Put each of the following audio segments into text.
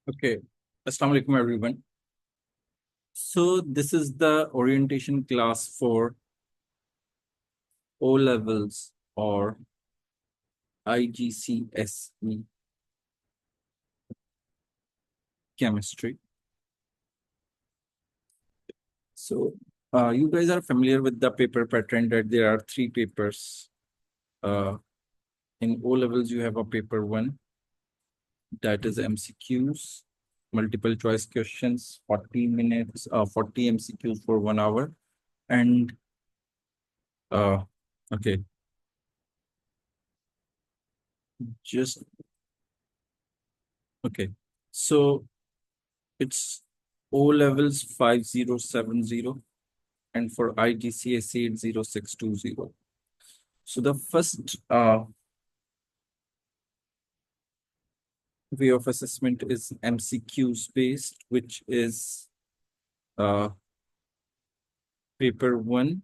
Okay. Assalamu alaikum, everyone. So this is the orientation class for O levels or IGCSE chemistry. So you guys are familiar with the paper pattern that there are three papers. Uh, in O levels, you have a paper one, that is MCQs, multiple choice questions, 40 minutes, 40 MCQs for 1 hour. And uh, okay, just okay. So it's O levels 5070 and for IGCSE it's 0620. So the first way of assessment is MCQs based, which is uh, paper one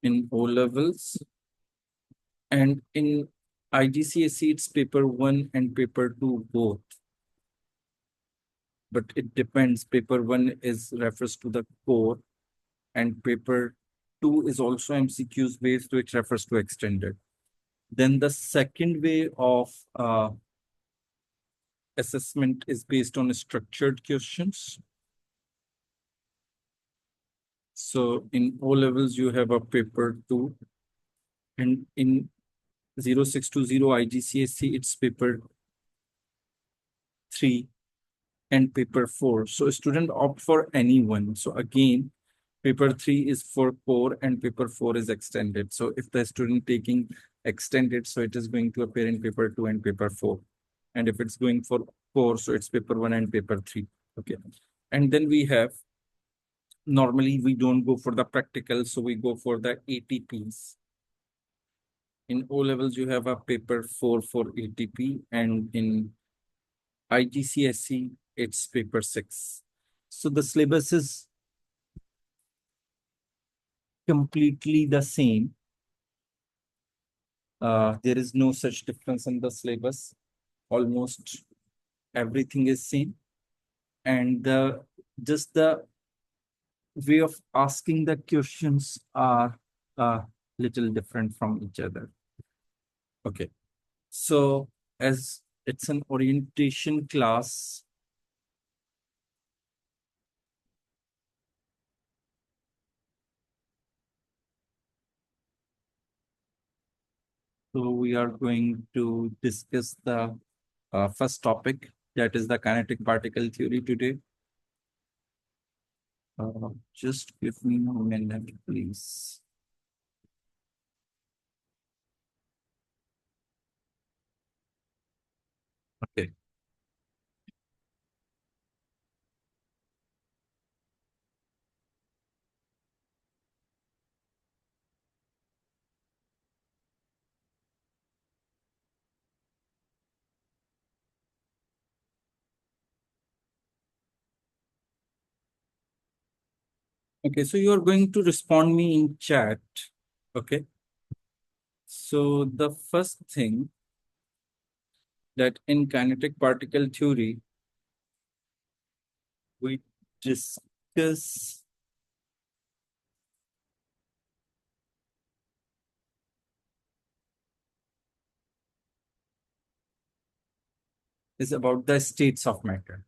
in O levels, and in IGCSE it's paper one and paper two both. But it depends. Paper one is refers to the core, and paper two is also MCQs based, which refers to extended. Then the second way of assessment is based on structured questions. So in O levels, you have a paper two, and in 0620 IGCSE, it's paper three and paper four. So student opt for any one. So again, paper three is for core and paper four is extended. So if the student taking extended, so it is going to appear in paper two and paper four. And if it's going for core, so it's paper one and paper three. Okay. And then we have, normally we don't go for the practical, so we go for the ATPs. In O levels, you have a paper four for ATP, and in IGCSE, it's paper six. So the syllabus is completely the same. There is no such difference in the syllabus. Almost everything is same, and just the way of asking the questions are a little different from each other. Okay, so as it's an orientation class, so we are going to discuss the first topic, that is the kinetic particle theory today. Just give me a minute, please. Okay. Okay, so you are going to respond me in chat. Okay. So the first thing that in kinetic particle theory, we discuss is about the states of matter.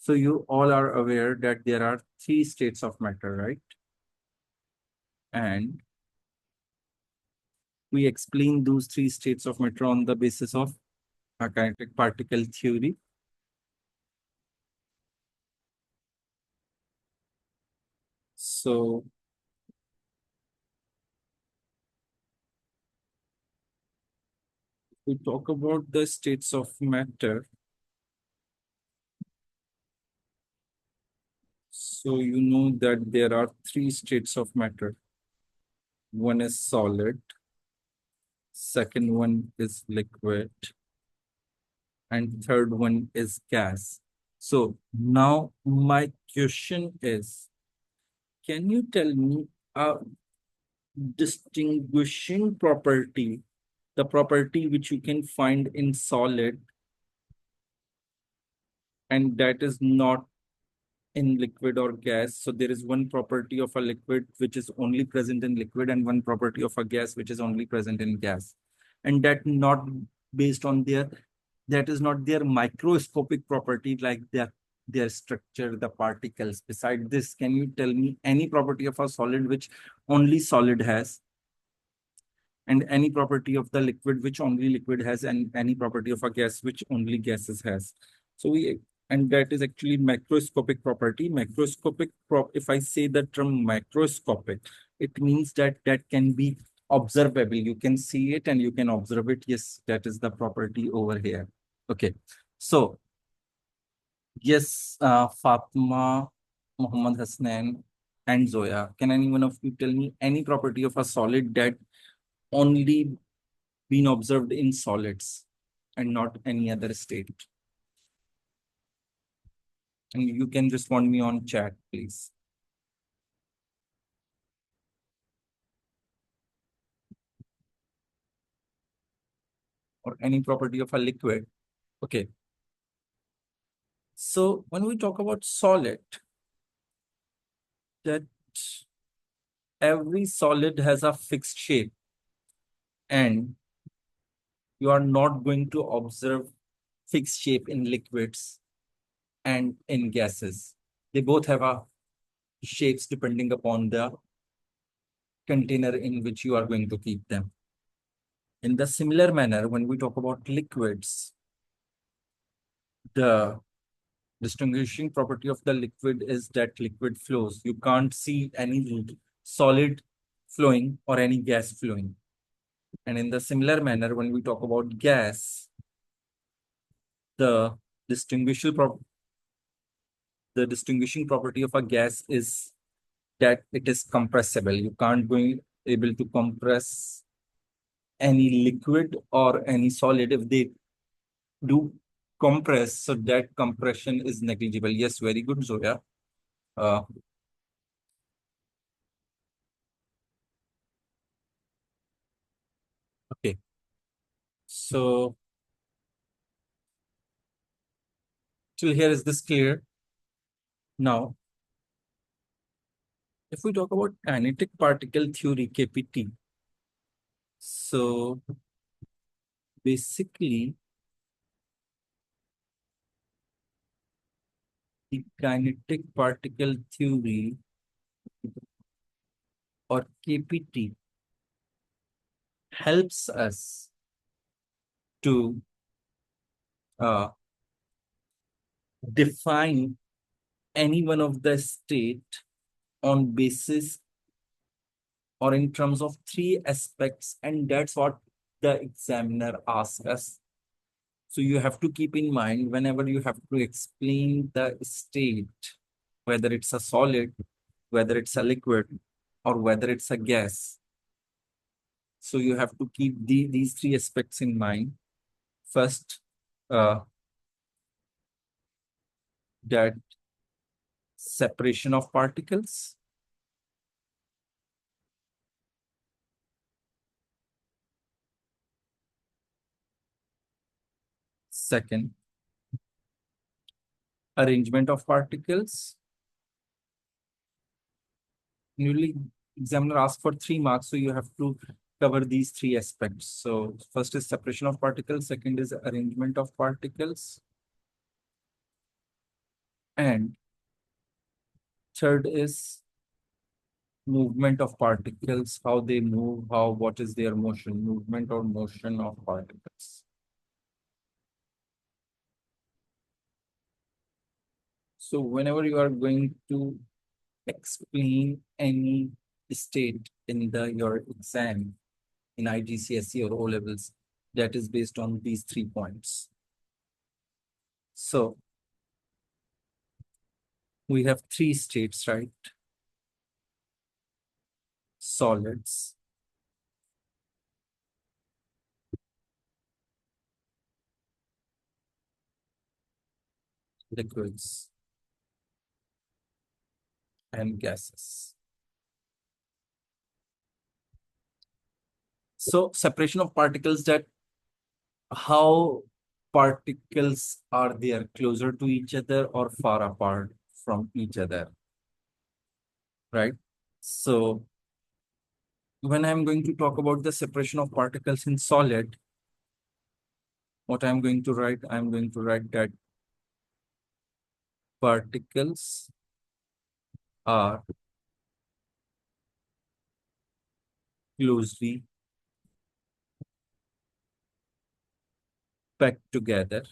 So you all are aware that there are three states of matter, right? And we explain those three states of matter on the basis of a kinetic particle theory. So we talk about the states of matter. So you know that there are three states of matter. One is solid, second one is liquid, and third one is gas. So now my question is, can you tell me a distinguishing property, the property which you can find in solid and that is not in liquid or gas. So there is one property of a liquid which is only present in liquid, and one property of a gas which is only present in gas. And that not based on that is not their microscopic property, like their structure, the particles. Beside this, can you tell me any property of a solid which only solid has, and any property of the liquid which only liquid has, and any property of a gas which only gases has? So and that is actually macroscopic property. If I say the term macroscopic, it means that that can be observable. You can see it and you can observe it. Yes, that is the property over here. Okay. So yes, Fatma, Muhammad Hasnan, and Zoya, can any one of you tell me any property of a solid that only been observed in solids and not any other state? And you can respond me on chat, please. Or any property of a liquid. Okay. So when we talk about solid, that every solid has a fixed shape, and you are not going to observe fixed shape in liquids and in gases. They both have a shapes depending upon the container in which you are going to keep them. In the similar manner, when we talk about liquids, the distinguishing property of the liquid is that liquid flows. You can't see any solid flowing or any gas flowing. And in the similar manner, when we talk about gas, the distinguishing prop the distinguishing property of a gas is that it is compressible. You can't be able to compress any liquid or any solid. If they do compress, so that compression is negligible. Yes, very good, Zoya. Uh, okay, so till here, is this clear? Now, if we talk about kinetic particle theory, KPT, so basically, the kinetic particle theory or KPT helps us to uh, define any one of the state on basis or in terms of three aspects, and that's what the examiner asks us. So you have to keep in mind whenever you have to explain the state, whether it's a solid, whether it's a liquid, or whether it's a gas. So you have to keep these three aspects in mind. First, uh, that separation of particles. Second, arrangement of particles. Usually, examiner asks for 3 marks, so you have to cover these three aspects. So first is separation of particles, second is arrangement of particles, and third is movement of particles, how they move, what is their motion, movement or motion of particles. So whenever you are going to explain any state in your exam in IGCSE or O levels, that is based on these 3 points. So we have three states, right? Solids, liquids, and gases. So separation of particles, that how particles are there closer to each other or far apart from each other, right? So when I'm going to talk about the separation of particles in solid, what I'm going to write, I'm going to write that particles are closely packed together,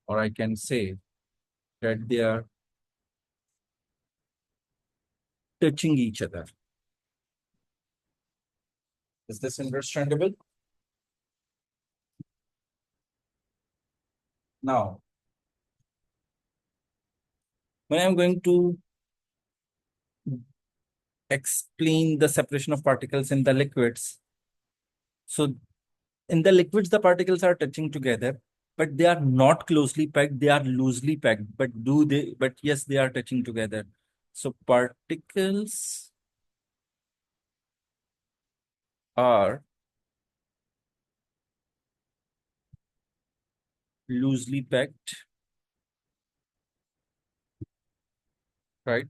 or I can say that they are touching each other. Is this understandable? Now, when I'm going to explain the separation of particles in the liquids, so in the liquids, the particles are touching together, but they are not closely packed, they are loosely packed. But yes, they are touching together. So particles are loosely packed, right?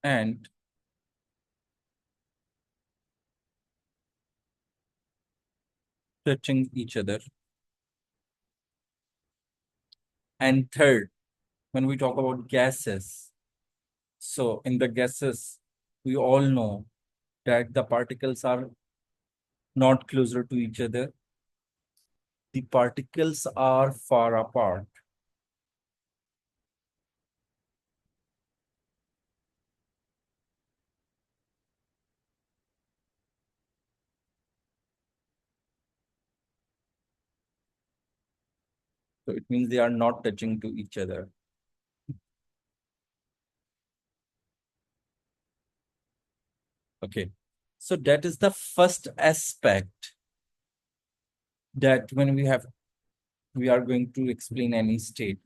And touching each other. And third, when we talk about gases, so in the gases, we all know that the particles are not closer to each other. The particles are far apart. So it means they are not touching to each other. Okay. So that is the first aspect that when we are going to explain any state.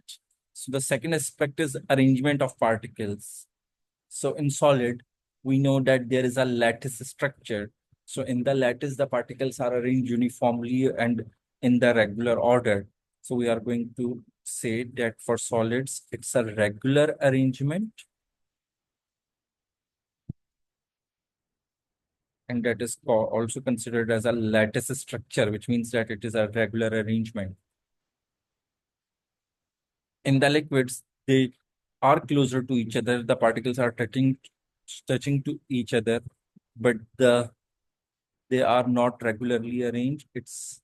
So the second aspect is arrangement of particles. So in solid, we know that there is a lattice structure. So in the lattice, the particles are arranged uniformly and in the regular order. So we are going to say that for solids, it's a regular arrangement, and that is also considered as a lattice structure, which means that it is a regular arrangement. In the liquids, they are closer to each other. The particles are touching to each other, but they are not regularly arranged. It's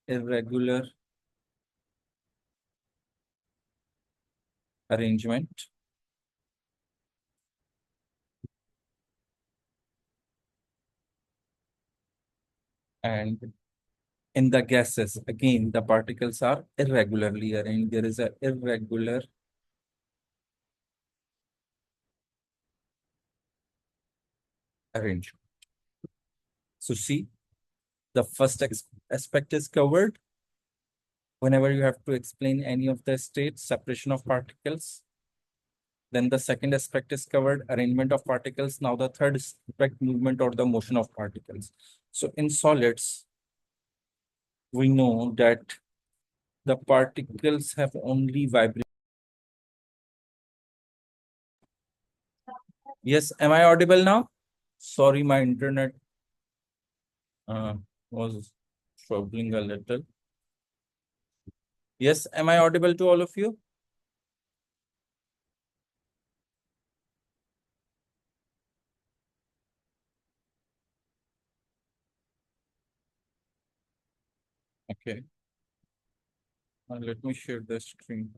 irregular arrangement. And in the gases, again, the particles are irregularly arranged. There is a irregular arrangement. So see, the first aspect is covered. Whenever you have to explain any of the states, separation of particles, then the second aspect is covered, arrangement of particles. Now the third aspect, movement or the motion of particles. So in solids, we know that the particles have only vibration. Yes, am I audible now? Sorry, my internet uh, was struggling a little. Yes, am I audible to all of you? Okay, let me share the screen.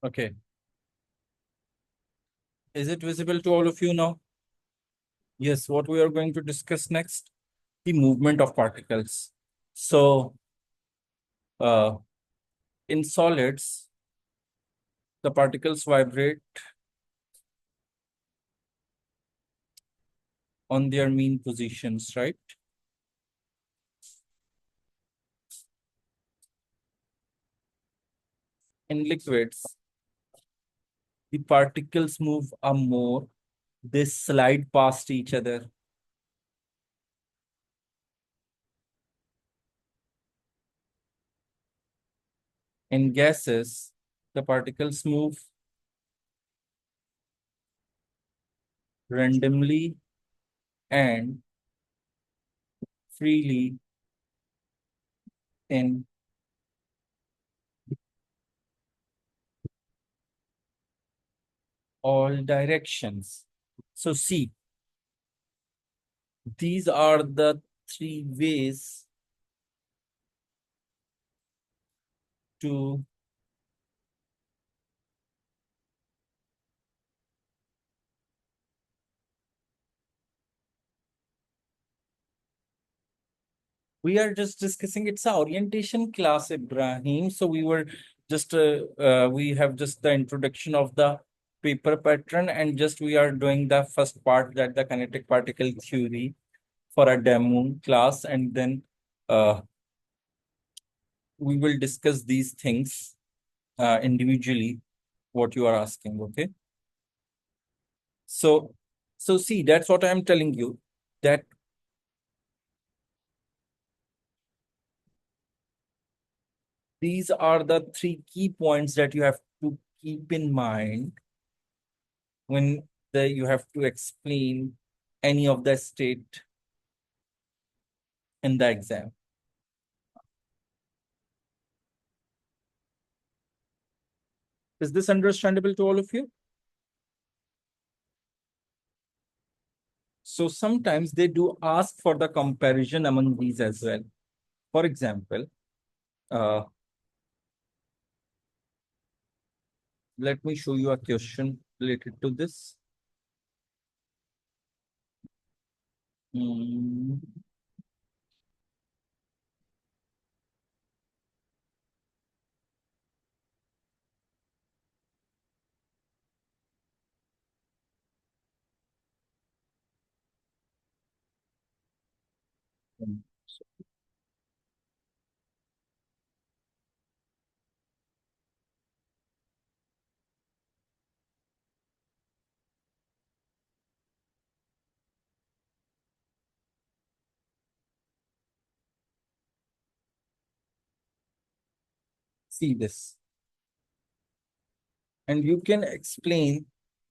Okay, is it visible to all of you now? Yes, what we are going to discuss next, the movement of particles. So uh, in solids, the particles vibrate on their mean positions, right? In liquids, the particles move a more, they slide past each other. In gases, the particles move randomly and freely in all directions. So see, these are the three ways to we are just discussing. It's a orientation class, Ibrahim. So we were just we have just the introduction of the paper pattern, and just we are doing the first part, that the kinetic particle theory, for a demo class, and then uh, we will discuss these things individually, what you are asking. Okay. So see, that's what I am telling you, that these are the three key points that you have to keep in mind when you have to explain any of the state in the exam. Is this understandable to all of you? So sometimes they do ask for the comparison among these as well. For example, uh, let me show you a question related to this. Hmm. See this, and you can explain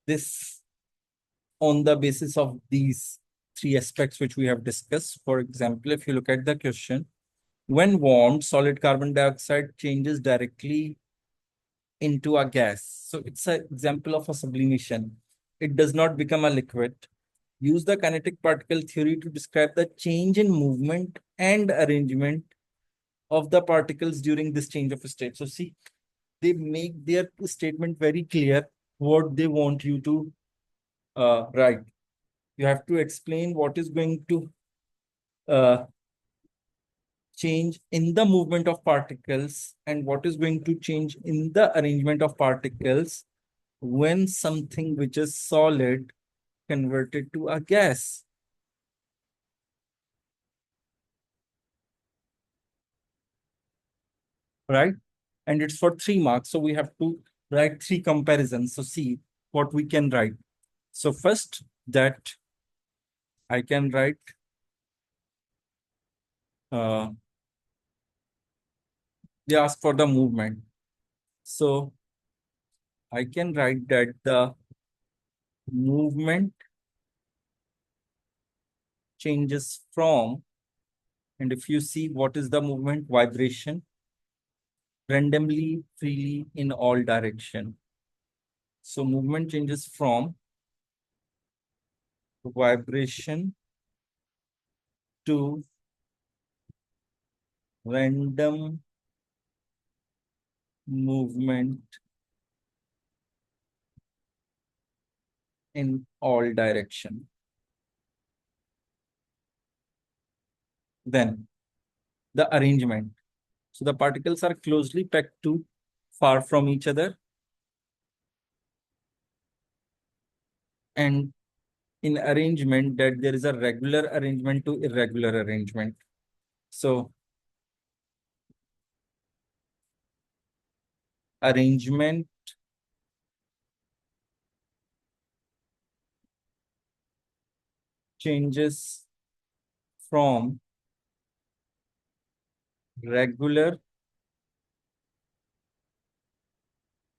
this on the basis of these three aspects which we have discussed. For example, if you look at the question, when warmed, solid carbon dioxide changes directly into a gas. So it's an example of a sublimation. It does not become a liquid. Use the kinetic particle theory to describe the change in movement and arrangement of the particles during this change of state. So see, they make their statement very clear what they want you to write. You have to explain what is going to uh, change in the movement of particles and what is going to change in the arrangement of particles when something which is solid converted to a gas, right? And it's for 3 marks. So we have to write three comparisons. So see what we can write. So first, that I can write uh, they ask for the movement. So I can write that the movement changes from, and if you see what is the movement, vibration, randomly, freely in all direction. So movement changes from vibration to random movement in all direction. Then the arrangement. So the particles are closely packed to far from each other, and in arrangement that there is a regular arrangement to irregular arrangement. So arrangement changes from regular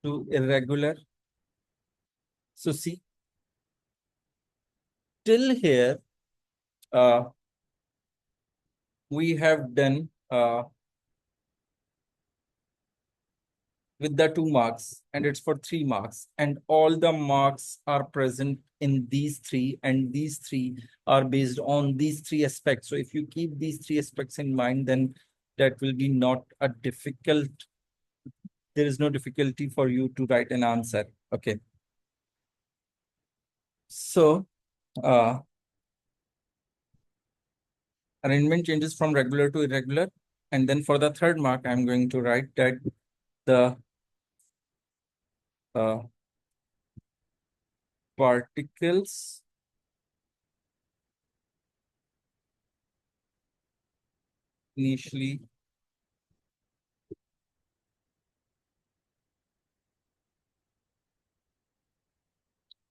to irregular. So see, till here, uh, we have done with the 2 marks, and it's for 3 marks, and all the marks are present in these three, and these three are based on these three aspects. So if you keep these three aspects in mind, then that will be not a difficult, there is no difficulty for you to write an answer. Okay. So uh, arrangement changes from regular to irregular. And then for the 3rd mark, I'm going to write that the uh, particles initially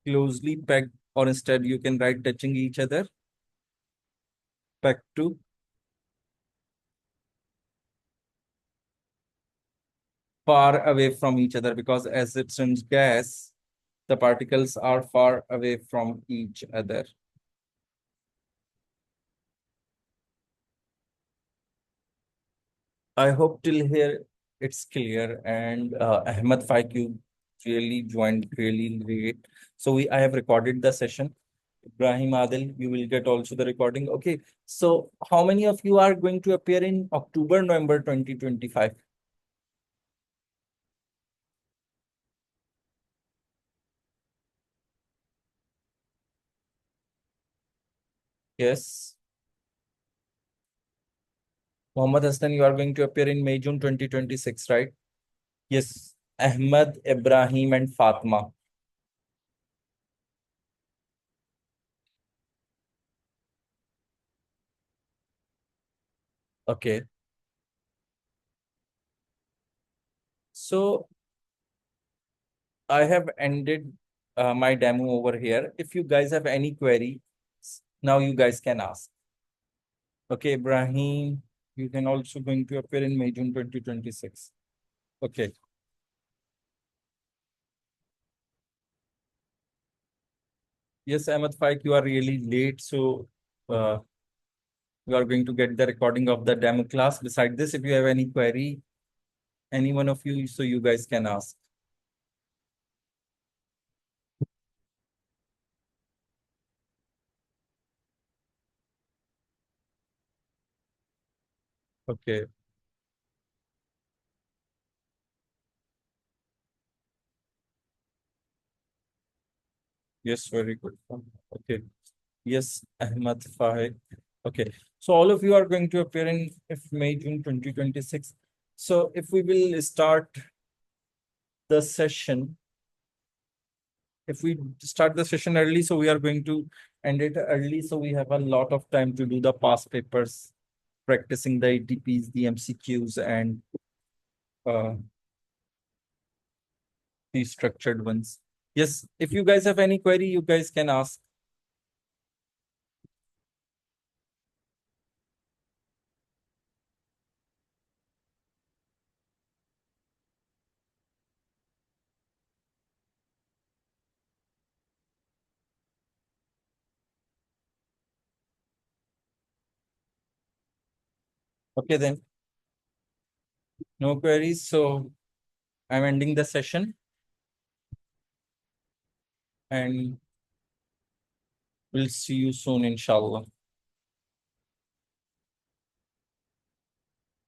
closely packed, or instead you can write touching each other, packed to far away from each other, because as it's in gas, the particles are far away from each other. I hope till here it's clear. And Ahmed Faik, you really joined really great. So I have recorded the session. Ibrahim Adil, you will get also the recording. Okay. So how many of you are going to appear in October, November 2025? Yes. Mohammed Hassan, you are going to appear in May, June 2026, right? Yes. Ahmed, Ibrahim, and Fatma. Okay. So I have ended my demo over here. If you guys have any query, now you guys can ask. Okay, Ibrahim, you can also going to appear in May, June 2026. Okay. Yes, Ahmed Faik, you are really late. So uh, you are going to get the recording of the demo class. Beside this, if you have any query, any one of you, so you guys can ask. Okay. Yes, very good. Okay. Yes, Ahmad Fahid. Okay. So all of you are going to appear in if May, June 2026. So if we will start the session, if we start the session early, so we are going to end it early. So we have a lot of time to do the past papers, practicing the ATPs, the MCQs, and uh, the structured ones. Yes, if you guys have any query, you guys can ask. Okay, then no queries. So I'm ending the session, and we'll see you soon, inshallah.